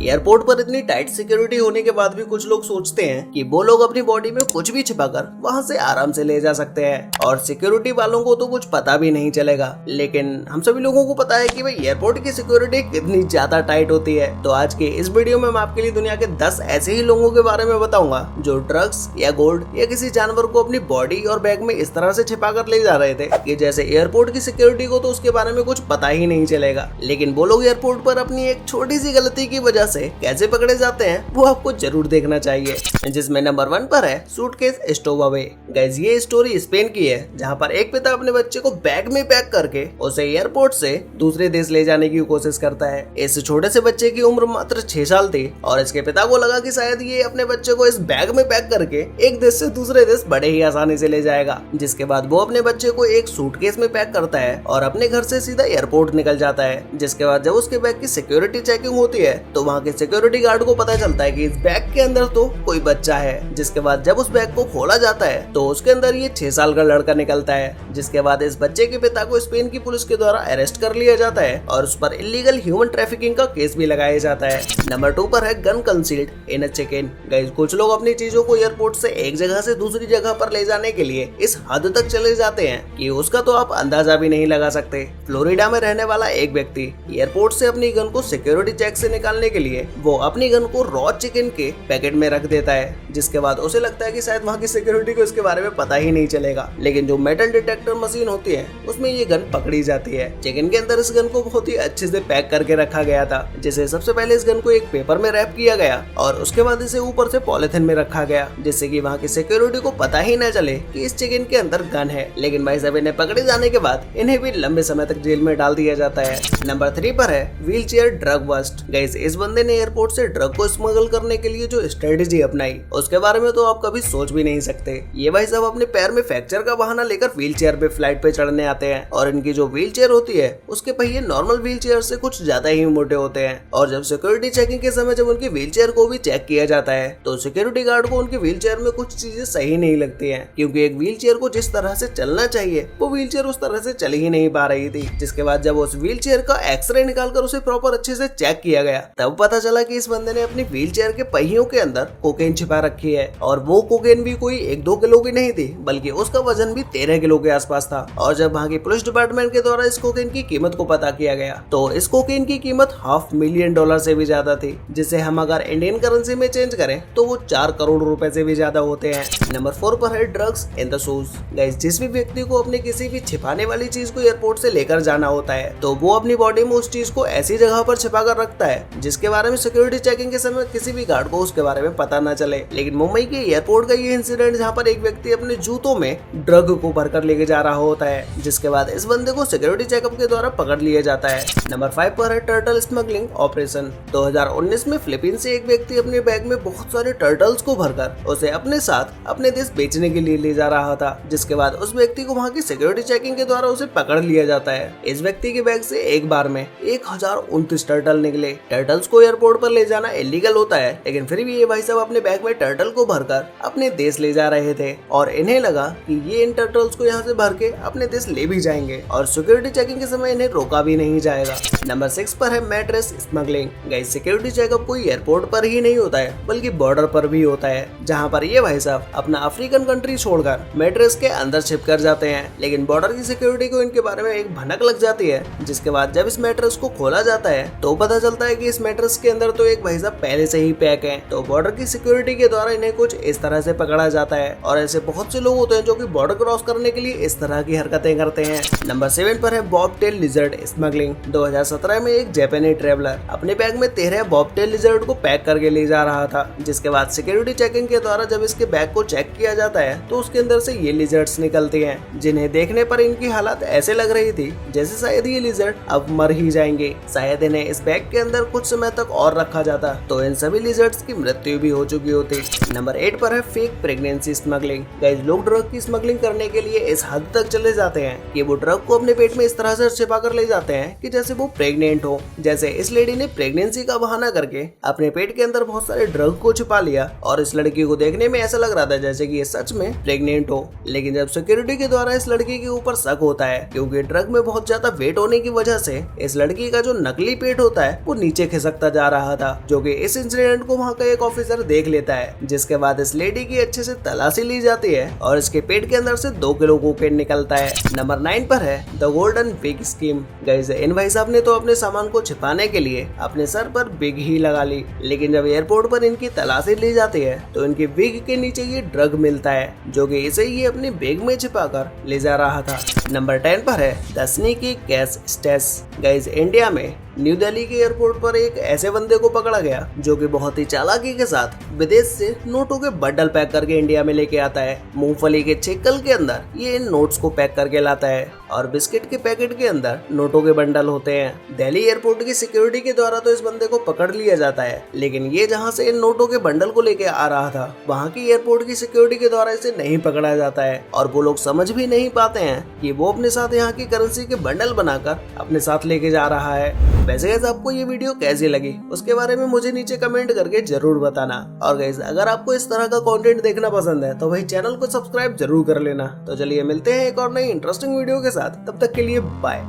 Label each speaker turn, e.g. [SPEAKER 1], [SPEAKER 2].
[SPEAKER 1] Airport पर इतनी tight security होने के बाद भी कुछ लोग सोचते हैं कि वो लोग अपनी बॉडी में कुछ भी छिपाकर वहां से आराम से ले जा सकते हैं और सिक्योरिटी वालों को तो कुछ पता भी नहीं चलेगा। लेकिन हम सभी लोगों को पता है कि भाई एयरपोर्ट की सिक्योरिटी कितनी ज्यादा टाइट होती है। तो आज के इस वीडियो में मैं आपके लिए दुनिया के 10 ऐसे ही लोगों के बारे में बताऊंगा जो ड्रग्स या गोल्ड या किसी जानवर को अपनी बॉडी और बैग में इस तरह से छिपा कर ले जा रहे थे कि जैसे एयरपोर्ट की सिक्योरिटी को तो उसके बारे में कुछ पता ही नहीं चलेगा। लेकिन वो लोग एयरपोर्ट पर अपनी एक छोटी सी गलती की वजह से कैसे पकड़े जाते हैं वो आपको जरूर देखना चाहिए, जिसमें नंबर 1 पर है सूटकेस स्टोवअवे। गाइस ये स्टोरी स्पेन की है जहां पर एक पिता अपने बच्चे को बैग में पैक करके उसे एयरपोर्ट से दूसरे देश ले जाने की कोशिश करता है। इस छोटे से बच्चे की उम्र मात्र 6 साल थी और इसके पिता को लगा कि शायद ये अपने बच्चे को इस बैग में पैक करके एक देश से दूसरे देश बड़े ही आसानी से ले जाएगा। जिसके बाद वो अपने बच्चे को एक सूटकेस में पैक करता है और अपने घर से सीधा एयरपोर्ट निकल जाता है। जिसके बाद जब उसके बैग की सिक्योरिटी चेकिंग होती है तो वहाँ के सिक्योरिटी गार्ड को पता चलता है कि इस बैग के अंदर तो कोई बच्चा है। जिसके बाद जब उस बैग को खोला जाता है तो उसके अंदर ये 6 साल का लड़का निकलता है। जिसके बाद इस बच्चे के पिता को स्पेन की पुलिस के द्वारा अरेस्ट कर लिया जाता है और उस पर इलीगल ह्यूमन ट्रैफिकिंग का केस भी लगाया जाता है। नंबर 2 पर है gun concealed in a check in. Guys कुछ लोग अपनी चीजों को एयरपोर्ट से एक जगह से दूसरी जगह पर ले जाने के लिए इस हद तक चले जाते हैं कि उसका तो आप अंदाजा भी नहीं लगा सकते। फ्लोरिडा में रहने वाला एक व्यक्ति एयरपोर्ट से अपनी गन को सिक्योरिटी चेक से निकालने के लिए वो अपनी गन को रॉ चिकन के पैकेट में रख देता है। जिसके बाद उसे लगता है कि शायद वहाँ की सिक्योरिटी को इसके बारे में पता ही नहीं चलेगा। लेकिन जो मेटल डिटेक्टर मशीन होती है उसमें ये गन पकड़ी जाती है। चिकन के अंदर इस गन को बहुत ही अच्छे से पैक करके रखा गया था। जैसे सबसे पहले इस गन को एक पेपर में रैप किया गया और उसके बाद इसे ऊपर से पॉलिथीन में रखा गया जिससे कि वहाँ की सिक्योरिटी को पता ही न चले कि इस चिकन के अंदर गन है। लेकिन भाई साहब इन्हें पकड़े जाने के बाद इन्हें भी लंबे समय तक जेल में डाल दिया जाता है। नंबर 3 पर है wheelchair drug bust. Guys इस बंदे ने एयरपोर्ट से ड्रग को स्मगल करने के लिए जो स्ट्रेटेजी अपनाई उसके बारे में तो आप कभी सोच भी नहीं सकते। ये भाई साहब अपने पैर में फ्रैक्चर का बहाना लेकर व्हील चेयर पे फ्लाइट पे चढ़ने आते हैं और इनकी जो व्हील चेयर होती है उसके पहिए नॉर्मल व्हील चेयर से कुछ ज्यादा ही मोटे होते हैं। और जब सिक्योरिटी चेकिंग के समय जब उनकी व्हील चेयर को भी चेक किया जाता है तो सिक्योरिटी गार्ड को उनकी व्हील चेयर में कुछ चीजें सही नहीं लगती है, क्योंकि एक व्हील चेयर को जिस तरह से चलना चाहिए वो व्हील चेयर उस तरह से चल ही नहीं पा रही थी। जिसके बाद जब उस व्हील चेयर का एक्सरे निकालकर उसे प्रॉपर अच्छे से चेक किया गया तब पता चला कि इस बंदे ने अपनी व्हील चेयर के पहियों के अंदर कोकेन छिपा रखी है। और वो कोकेन भी कोई 1-2 किलो की नहीं थी बल्कि उसका वजन भी 13 किलो के आसपास था। और जब वहाँ की पुलिस डिपार्टमेंट के द्वारा इस कोकेन की कीमत को पता किया गया तो इस कोकेन की कीमत $500,000 से भी ज्यादा थी, जिसे हम अगर इंडियन करेंसी में चेंज करें तो वो 4 करोड़ रुपए से भी ज्यादा होते हैं। नंबर 4 पर है drugs in the shoes. Guys जिस भी व्यक्ति को अपने किसी भी छिपाने वाली चीज को एयरपोर्ट से लेकर जाना होता है तो वो अपनी बॉडी में उस चीज को ऐसी जगह पर छिपा कर रखता है जिसके बारे में सिक्योरिटी चेकिंग के समय किसी भी गार्ड को उसके बारे में पता न चले। लेकिन मुंबई के एयरपोर्ट का ये इंसिडेंट जहाँ पर एक व्यक्ति अपने जूतों में ड्रग को भरकर लेके जा रहा होता है, जिसके बाद इस बंदे को सिक्योरिटी चेकअप के द्वारा पकड़ लिया जाता है। नंबर 5 पर है टर्टल स्मगलिंग ऑपरेशन। 2019 में फिलीपींस से एक व्यक्ति अपने बैग में बहुत सारे टर्टल्स को भरकर उसे अपने साथ अपने देश बेचने के लिए ले जा रहा था। जिसके बाद उस व्यक्ति को वहाँ की सिक्योरिटी चेकिंग के द्वारा उसे पकड़ लिया जाता है। इस व्यक्ति के बैग से एक बार में 1029 टर्टल निकले। टर्टल्स को एयरपोर्ट पर ले जाना इलीगल होता है, लेकिन फिर भी ये भाई साहब अपने बैग में टर्टल को भरकर अपने देश ले जा रहे थे और इन्हें लगा कि ये इन टर्टल्स को यहाँ से भर के अपने देश ले भी जाएंगे और सिक्योरिटी चेकिंग के समय इन्हें रोका भी नहीं जाएगा। नंबर 6 पर है mattress smuggling. Guys security checkup कोई एयरपोर्ट पर ही नहीं होता है बल्कि बॉर्डर पर भी होता है, जहाँ पर ये भाई साहब अपना अफ्रीकन कंट्री छोड़कर मैट्रेस के अंदर छिप कर जाते हैं। लेकिन बॉर्डर की सिक्योरिटी को इनके बारे में एक भनक लग जाती है। जिसके बाद जब इस मैट्रेस को खोला जाता है तो पता चलता है कि इस मैट्रेस के अंदर तो एक भाई साहब पहले से ही पैक है। तो बॉर्डर की सिक्योरिटी के द्वारा इन्हें कुछ इस तरह से पकड़ा जाता है और ऐसे बहुत से लोग होते हैं जो कि बॉर्डर क्रॉस करने के लिए इस तरह की हरकतें करते हैं। नंबर 7 पर है बॉबटेल लिजर्ड स्मगलिंग। 2017 में एक जापानी ट्रेवलर अपने बैग में 13 बॉबटेल लिजर्ड को पैक करके ले जा रहा था। जिसके बाद सिक्योरिटी चेकिंग के द्वारा जब इसके बैग को चेक किया जाता है तो उसके अंदर से ये लिजर्ड्स निकलते हैं, जिन्हें देखने पर इनकी हालत ऐसे लग रही थी जैसे शायद ये लिजर्ड अब मर ही जाएंगे। शायद इन्हें इस बैग के अंदर कुछ समय तक और रखा जाता तो इन सभी लिजर्ड्स की मृत्यु भी हो चुकी होती। नंबर 8 पर है फेक प्रेगनेंसी स्मगलिंग। गाइस, लोग ड्रग की स्मगलिंग करने के लिए इस हद तक चले जाते हैं कि वो ड्रग को अपने पेट में इस तरह से छिपा कर ले जाते हैं कि जैसे वो प्रेग्नेंट हो। जैसे इस लेडी ने प्रेगनेंसी का बहाना करके अपने पेट के अंदर बहुत सारे ड्रग को छिपा लिया और इस लड़की को देखने में ऐसा लग रहा था जैसे कि ये सच में प्रेग्नेंट हो। लेकिन जब सिक्योरिटी के द्वारा इस लड़की के ऊपर शक होता है क्योंकि ड्रग में बहुत ज्यादा वेट होने की वजह से इस लड़की का जो नकली पेट होता है वो नीचे खिसकता जा रहा था, जो कि इस इंसिडेंट को वहाँ का एक ऑफिसर देख लेता है। जिसके बाद इस लेडी की अच्छे से तलाशी ली जाती है और इसके पेट के अंदर से 2 किलो कोकेन निकलता है। नंबर 9 पर है the golden wig scheme. Guys, इन भाई साहब ने तो अपने सामान को छिपाने के लिए अपने सर पर विग ही लगा ली, लेकिन जब एयरपोर्ट पर इनकी तलाशी ली जाती है तो इनकी विग के नीचे ये ड्रग मिलता है जो कि इसे ये अपनी बैग में छिपाकर ले जा रहा था। नंबर 10 पर है the sneaky cash stash. Guys, India में न्यू दिल्ली के एयरपोर्ट पर एक ऐसे बंदे को पकड़ा गया जो कि बहुत ही चालाकी के साथ विदेश से नोटों के बंडल पैक करके इंडिया में लेके आता है। मूंगफली के छिक्कल के अंदर ये इन नोट्स को पैक करके लाता है और बिस्किट के पैकेट के अंदर नोटों के बंडल होते हैं। दिल्ली एयरपोर्ट की सिक्योरिटी के द्वारा तो इस बंदे को पकड़ लिया जाता है, लेकिन ये जहाँ से इन नोटों के बंडल को लेके आ रहा था वहाँ की एयरपोर्ट की सिक्योरिटी के द्वारा इसे नहीं पकड़ा जाता है और वो लोग समझ भी नहीं पाते हैं कि वो अपने साथ यहाँ की करेंसी के बंडल बनाकर अपने साथ लेके जा रहा है। वैसे गाइस, आपको ये वीडियो कैसी लगी उसके बारे में मुझे नीचे कमेंट करके जरूर बताना। और गाइस, अगर आपको इस तरह का कंटेंट देखना पसंद है तो भाई चैनल को सब्सक्राइब जरूर कर लेना। तो चलिए मिलते हैं एक और नई इंटरेस्टिंग वीडियो के साथ, तब तक के लिए बाय।